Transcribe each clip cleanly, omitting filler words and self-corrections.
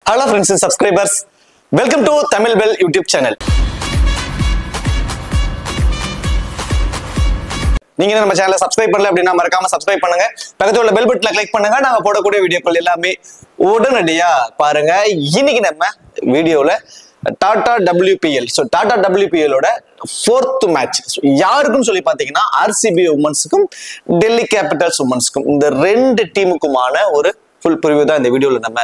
Hello friends and subscribers, welcome to Tamil Bell YouTube channel. நீங்க நம்ம சேனலை subscribe பண்ணல அப்படின்னா மறக்காம சப்ஸ்கிரைப் பண்ணுங்க. பக்கத்துல உள்ள பெல் பட்டனை கிளிக் பண்ணுங்க. நாங்க போடக்கூடிய வீடியோக்கள் எல்லாமே உடனடியா பாருங்க. இன்னைக்கு நம்ம வீடியோல டாடா WPL டாடா WPL ஓட 4th மேட்ச் யாருக்கும் சொல்லி பாத்தீங்கன்னா RCB உமன்ஸ்க்கும் டெல்லி கேபிட்டல்ஸ் உமன்ஸ்க்கும் இந்த ரெண்டு டீமுக்குமான ஒரு ஃபுல் ப்ரிவ்யூ தான் இந்த வீடியோல நம்ம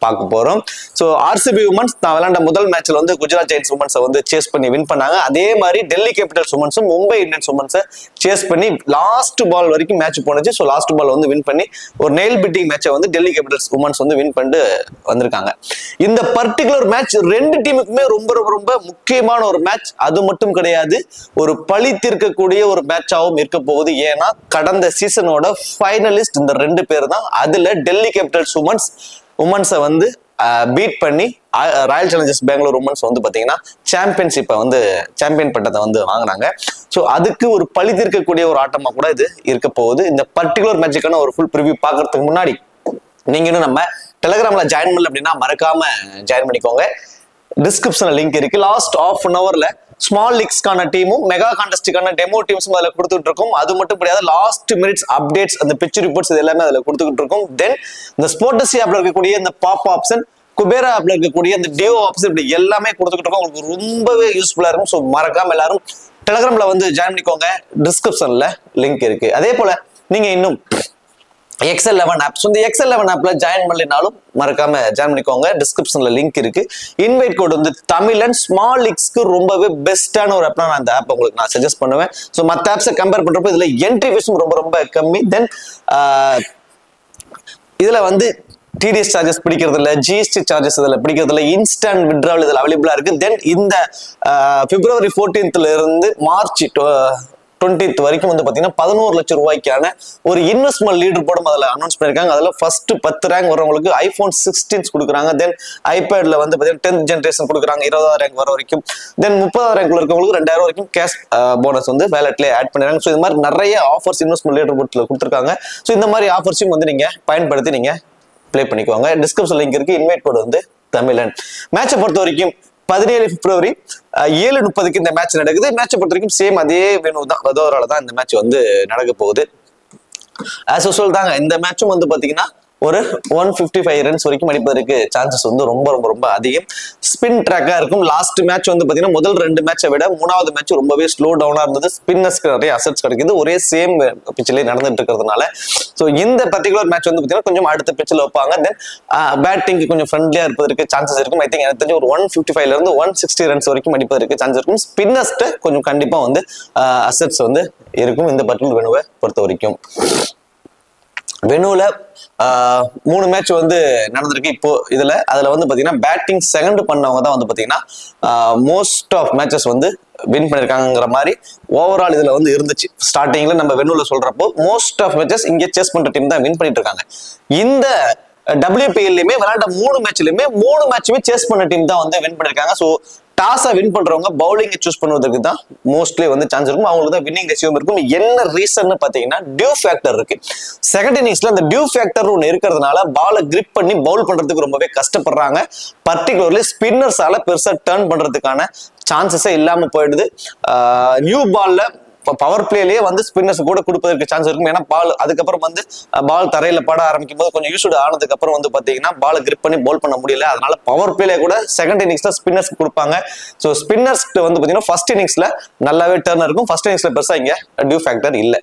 பார்க்க போறோம். ஸோ RCB உமன்ஸ் நான் விளையாண்ட முதல் மேட்ச்ல வந்து குஜராத் ஜெயின்ஸ் உமன்ஸை வந்து சேஸ் பண்ணி வின் பண்ணாங்க. அதே மாதிரி டெல்லி கேபிட்டல்ஸ் உமன்ஸும் மும்பை இந்தியன்ஸ் உமன்ஸை சேஸ் பண்ணி லாஸ்ட் பால் வரைக்கும் மேட்ச் போனுச்சு. ஸோ லாஸ்ட் பால் வந்து வின் பண்ணி ஒரு நெயில் பிட்டிங் மேட்சை வந்து டெல்லி கேபிட்டல்ஸ் உமன்ஸ் வந்து வின் பண்ணிட்டு வந்திருக்காங்க. இந்த பர்டிகுலர் மேட்ச் ரெண்டு டீமுக்குமே ரொம்ப ரொம்ப ரொம்ப முக்கியமான ஒரு மேட்ச். அது மட்டும் கிடையாது, ஒரு பழி தீர்க்கக்கூடிய ஒரு மேட்சாகவும் இருக்க போகுது. ஏன்னா கடந்த சீசனோட ஃபைனலிஸ்ட் இந்த ரெண்டு பேர் தான். அதுல டெல்லி கேபிட்டல்ஸ் உமன்ஸை வந்து பீட் பண்ணி ராயல் சேலஞ்சர்ஸ் பெங்களூர் உமன்ஸ் வந்து பாத்தீங்கன்னா சாம்பியன்ஷிப்பை வந்து சாம்பியன் பட்டத்தை வந்து வாங்கினாங்க. ஸோ அதுக்கு ஒரு பழி தீர்க்கக்கூடிய ஒரு ஆட்டமா கூட இது இருக்க போகுது. இந்த பர்டிகுலர் மேட்சுக்கான ஒரு ஃபுல் ப்ரிவ்யூ பார்க்கறதுக்கு முன்னாடி நீங்க இன்னும் நம்ம டெலிகிராம்ல ஜாயின் பண்ணல அப்படின்னா மறக்காம ஜாயின் பண்ணிக்கோங்க. டிஸ்கிரிப்ஷன்ல லிங்க் இருக்கு. லாஸ்ட் ½ an hourல ஸ்மால் லீக்ஸ்க்கான டீமும் மெகா கான்டெஸ்டுக்கான டெமோ டீம்ஸும் அதில் கொடுத்துட்டு இருக்கும். அது மட்டும் கிடையாது, லாஸ்ட் மினிட்ஸ் அப்டேட்ஸ், அந்த பிச் ரிப்போர்ட்ஸ் இது எல்லாமே அதில் கொடுத்துக்கிட்டு இருக்கும். தென் இந்த ஸ்போர்டசி ஆப்ல இருக்கக்கூடிய இந்த பாப் ஆப்ஷன், குபேரா ஆப்ல இருக்கக்கூடிய இந்த டியோ ஆப்ஷன், இப்படி எல்லாமே கொடுத்துக்கிட்டு இருக்கும். உங்களுக்கு ரொம்பவே யூஸ்ஃபுல்லா இருக்கும். ஸோ மறக்காம எல்லாரும் டெலிகிராம்ல வந்து ஜாயின் பண்ணிக்கோங்க. டிஸ்கிரிப்ஷன்ல லிங்க் இருக்கு. அதே போல நீங்க இன்னும் XL11 ஆப், இந்த XL11 ஆப்ல ஜாயின் பண்ணலினாலும் மறக்காம ஜாயின் பண்ணிக்கோங்க. டிஸ்கிரிப்ஷன்ல லிங்க் இருக்கு. இன்வைட் கோட் வந்து தமிழன் ஸ்மால் லீக்ஸ்க்கு ரொம்பவே பெஸ்டான ஒரு ஆப்னா நான் அந்த ஆப் உங்களுக்கு நான் சஜஸ்ட் பண்ணுவேன். ஸோ மற்ற ஆப்ஸை கம்பேர் பண்றப்போ இதுல என்ட்ரி ஃபீஸும் ரொம்ப ரொம்ப கம்மி. தென் இதுல வந்து TDS சார்ஜஸ் பிடிக்கிறது இல்லை, GST சார்ஜஸ் இதில் பிடிக்கிறது இல்லை, இன்ஸ்டன்ட் வித்ட்ராவல் இதில் அவைலபிளா இருக்கு. தென் இந்த February 14th இருந்து March 20th வரைக்கும் வந்து பாத்தீங்கன்னா 11 லட்சம் ரூபாய்க்கான ஒரு இன்வெஸ்ட்மெண்ட் லீடர் போர்டும் அதில் அனௌன்ஸ் பண்ணிருக்காங்க. அதுல ஃபர்ஸ்ட் 10 ரேங்க் வரவங்களுக்கு iPhone 16 கொடுக்குறாங்க. தென் ஐபேட்ல வந்து பாத்தீங்கன்னா 10th ஜென்ரேஷன் கொடுக்குறாங்க 20வது ரேங்க் வர வரைக்கும். தென் 30வது ரேங்க்ல இருக்கவங்களுக்கு 2000 வரைக்கும் கேஷ் போனஸ் வந்து வேலட்ல ஆட் பண்ணிருக்காங்க. ஸோ இது மாதிரி நிறைய ஆஃபர்ஸ் இன்வெஸ்ட்மெண்ட் லீடர் போர்ட்ல கொடுத்துருக்காங்க. ஸோ இந்த மாதிரி ஆஃபர்ஸையும் வந்து நீங்க பயன்படுத்தி நீங்க ப்ளே பண்ணிக்குவாங்க. டிஸ்கிரிப்ஷன் லிங்க் இருக்கு. இன்வைட் கோட் வந்து தமிழன். மேட்சை பொறுத்த வரைக்கும் 17 February 7:30 இந்த மேட்ச் நடக்குது. மேட்சை பொறுத்த வரைக்கும் சேம் அதே வேணும் தான், வதோரால தான் இந்த மேட்ச் வந்து நடக்க போகுது. ஆஸ் யூசுவல் தாங்க. இந்த மேட்சும் வந்து பாத்தீங்கன்னா ஒரு 155 ரன்ஸ் வரைக்கும் அடிப்பதற்கு சான்சஸ் வந்து ரொம்ப ரொம்ப ரொம்ப அதிகம். ஸ்பின் ட்ராக்கா இருக்கும். லாஸ்ட் மேட்ச் வந்து பாத்தீங்கன்னா முதல் 2 மேட்சை விட 3வது மேட்ச் ரொம்பவே ஸ்லோ டவுனா இருந்தது. ஸ்பின்னர்ஸ்க்கு நிறைய அசெட்ஸ் கிடைக்குது. ஒரே சேம் பிச்சிலே நடந்துட்டு இருக்கிறதுனால ஸோ இந்த பர்டிகுலர் மேட்ச் வந்து பாத்தீங்கன்னா கொஞ்சம் அடுத்த பிச்சில் வைப்பாங்க. தென் பேட்டிங்க்கு கொஞ்சம் ஃப்ரெண்ட்லியா இருப்பதற்கு சான்சஸ் இருக்கும். ஐ திங்க் எனக்கு தெரிஞ்சு ஒரு 155ல இருந்து 160 ரன்ஸ் வரைக்கும் அடிப்பதற்கு சான்ஸ் இருக்கும். ஸ்பின்னர்ஸ்ட்டு கொஞ்சம் கண்டிப்பா வந்து அசெட்ஸ் வந்து இருக்கும் இந்த பர்டிகுலர் வெனுவை பொறுத்த வரைக்கும். வெனுல 3 மேட்ச் வந்து நடந்திருக்கு இப்போ. அதுல வந்து பாத்தீங்கன்னா பேட்டிங் செகண்ட் பண்ணவங்க தான் வந்து பாத்தீங்கன்னா மோஸ்ட் ஆஃப் மேட்சஸ் வந்து வின் பண்ணிருக்காங்கிற மாதிரி ஓவரால் இதுல வந்து இருந்துச்சு. ஸ்டார்டிங்ல நம்ம வெனுல சொல்றப்போ மோஸ்ட் ஆஃப் மேட்சஸ் இங்கே சேஸ் பண்ற டீம் தான் வின் பண்ணிட்டு இருக்காங்க. இந்த WPLலயுமே விளையாண்ட 3 மேட்ச்லயுமே 3 மேட்சுமே சேஸ் பண்ண டீம் தான் வந்து வின் பண்ணிருக்காங்க. ஸோ டாஸை வின் பண்றவங்க பவுலிங்கை சூஸ் பண்ணுவதற்கு தான் மோஸ்ட்லி வந்து சான்ஸ் இருக்கும். அவங்களுக்கு தான் வின்னிங் ரேஷியோ இருக்கும். என்ன ரீசன் பாத்தீங்கன்னா டியூ ஃபேக்டர் இருக்கு. செகண்ட் இன்னிங்ஸ்ல அந்த டியூ ஃபேக்டர் ஒன்று இருக்கிறதுனால பாலை கிரிப் பண்ணி பவுல் பண்றதுக்கு ரொம்பவே கஷ்டப்படுறாங்க. பர்டிகுலர்லி ஸ்பின்னர்ஸால பெருசா டர்ன் பண்றதுக்கான சான்சஸே இல்லாம போயிடுது. நியூ பால்ல பவர் பிளேலயே வந்து ஸ்பின்னர்ஸ் கூட கொடுப்பதற்கு சான்ஸ் இருக்கும். ஏன்னா பால் அதுக்கப்புறம் வந்து பால் தரையில பட ஆரம்பிக்கும் போது கொஞ்சம் யூஸ்டு ஆனதுக்கு அப்புறம் வந்து பாத்தீங்கன்னா பால் கிரிப் பண்ணி பவுல் பண்ண முடியல. அதனால பவர் பிளேல கூட செகண்ட் இன்னிங்ஸ்ல ஸ்பின்னர்ஸ் கொடுப்பாங்க. ஸோ ஸ்பின்னர்ஸ் வந்து பாத்தீங்கன்னா ஃபர்ஸ்ட் இன்னிங்ஸ்ல நல்லாவே டர்ன் இருக்கும். ஃபர்ஸ்ட் இன்னிங்ஸ்ல பெருசா இங்க டியூ ஃபேக்டர் இல்ல.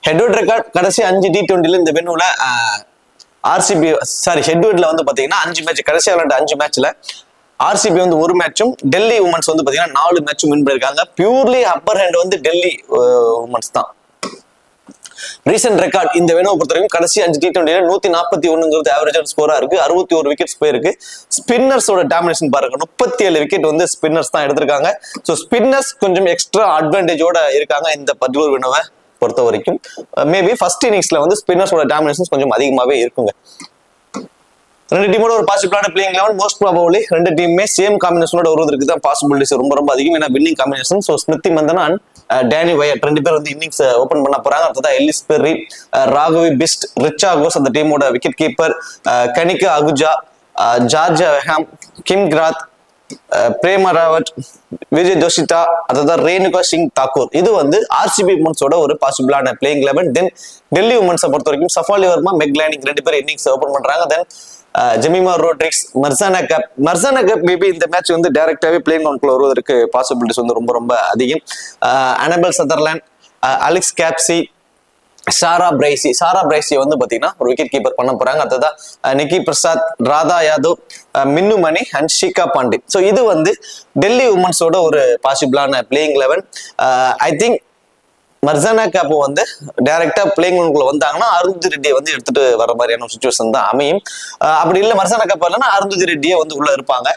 ஹெட்வர்ட் ரெக்கார்ட் கடைசி 5 T20ல இந்த வெனுல ஹெட்வர்ட்ல வந்து பாத்தீங்கன்னா 5 மேட்ச் கடைசியா விளையாண்ட 5 மேட்ச்ல RCB வந்து 1 மேட்சும் டெல்லி உமன்ஸ் வந்து பாத்தீங்கன்னா 4 மேட்சும் வின் பண்ணிருக்காங்க. பியூர்லி அப்பர் ஹேண்ட் வந்து டெல்லி உமன்ஸ் தான். ரீசன்ட் ரெக்கார்ட் இந்த வெனுவை பொறுத்த வரைக்கும் கடைசி 5 T20ல 141 ஆவரேஜ் ஸ்கோரா இருக்கு. 61 விக்கெட்ஸ் போயிருக்கு. ஸ்பின்னர்ஸோட டாமினேஷன் பாருங்க, 37 விக்கெட் வந்து ஸ்பின்னர்ஸ் தான் எடுத்திருக்காங்க. ஸோ ஸ்பின்னர்ஸ் கொஞ்சம் எக்ஸ்ட்ரா அட்வான்டேஜோட இருக்காங்க இந்த பர்டிகுலர் வெனுவை பொறுத்த வரைக்கும். மேபி ஃபர்ஸ்ட் இன்னிங்ஸ்ல வந்து ஸ்பின்னர்ஸோட டாமினேஷன் கொஞ்சம் அதிகமாவே இருக்குங்க. ரெண்டு டீமோட ஒரு பாசிபிளான பிளேயிங் லெவல் மோஸ்ட் ப்ராபபிலி ரெண்டு டீமுமே சேம் காம்பினேஷனோட வருவதற்கு தான் பாசிபிலிட்டிஸ் ரொம்ப ரொம்ப அதிகம். ஏன்னா winning combination. So Smriti Mandhana and Danny Wyatt 2 பேர் வந்து இன்னிங்ஸ் ஓபன் பண்ண போறாங்க. அடுத்ததான் எல்லிஸ் பெர்ரி, ராகவி பிஸ்ட், ரிச்சா கோஸ் அந்த டீமோட wicket keeper, Kanika Ahuja, George Wareham, Kim Garth, Prema Rawat, Vijay Joshitha, அதாவது ரேணுகா சிங் தாக்கூர். இது வந்து ஆர்சிபி உமன்ஸோட ஒரு பாசிபிளான பிளேயிங் 11. தென் டெல்லி உமன்ஸை பொறுத்த வரைக்கும் சஃபாலி வர்மா, மெக் லைனிங் 2 பேர் இன்னிங்ஸ் ஓபன் பண்றாங்க. தென் ஜெமிமா ரோட்ரிக்ஸ், மர்சானா கப் மேபி இந்த மேட்ச் வந்து டைரக்டாவே பிளேயிங் கிரவுண்ட்குள்ள வருவதற்கு பாசிபிலிட்டிஸ் வந்து ரொம்ப ரொம்ப அதிகம். அனபெல் சதர்லாண்ட், அலெக்ஸ் கேப்சி, சாரா பிரைசி வந்து பாத்தீங்கன்னா ஒரு விக்கெட் கீப்பர் பண்ண போறாங்க. அடுத்ததான் நிக்கி பிரசாத், ராதா யாதவ், மின்னு money and Shikha Pandey. So இது வந்து டெல்லி உமன்ஸோட ஒரு பாசிபிளான பிளேயிங் 11. ஐ திங்க் மர்சானா கப் வந்து டைரக்டா பிளேயிங் குள்ள வந்தாங்கன்னா அருந்ததி ரெட்டியை வந்து எடுத்துட்டு வர மாதிரியான ஒரு சுச்சுவேஷன் தான் அமையும். அப்படி இல்லை மர்சானா கப் இல்லைன்னா அருந்ததி ரெட்டியே வந்து உள்ள இருப்பாங்க.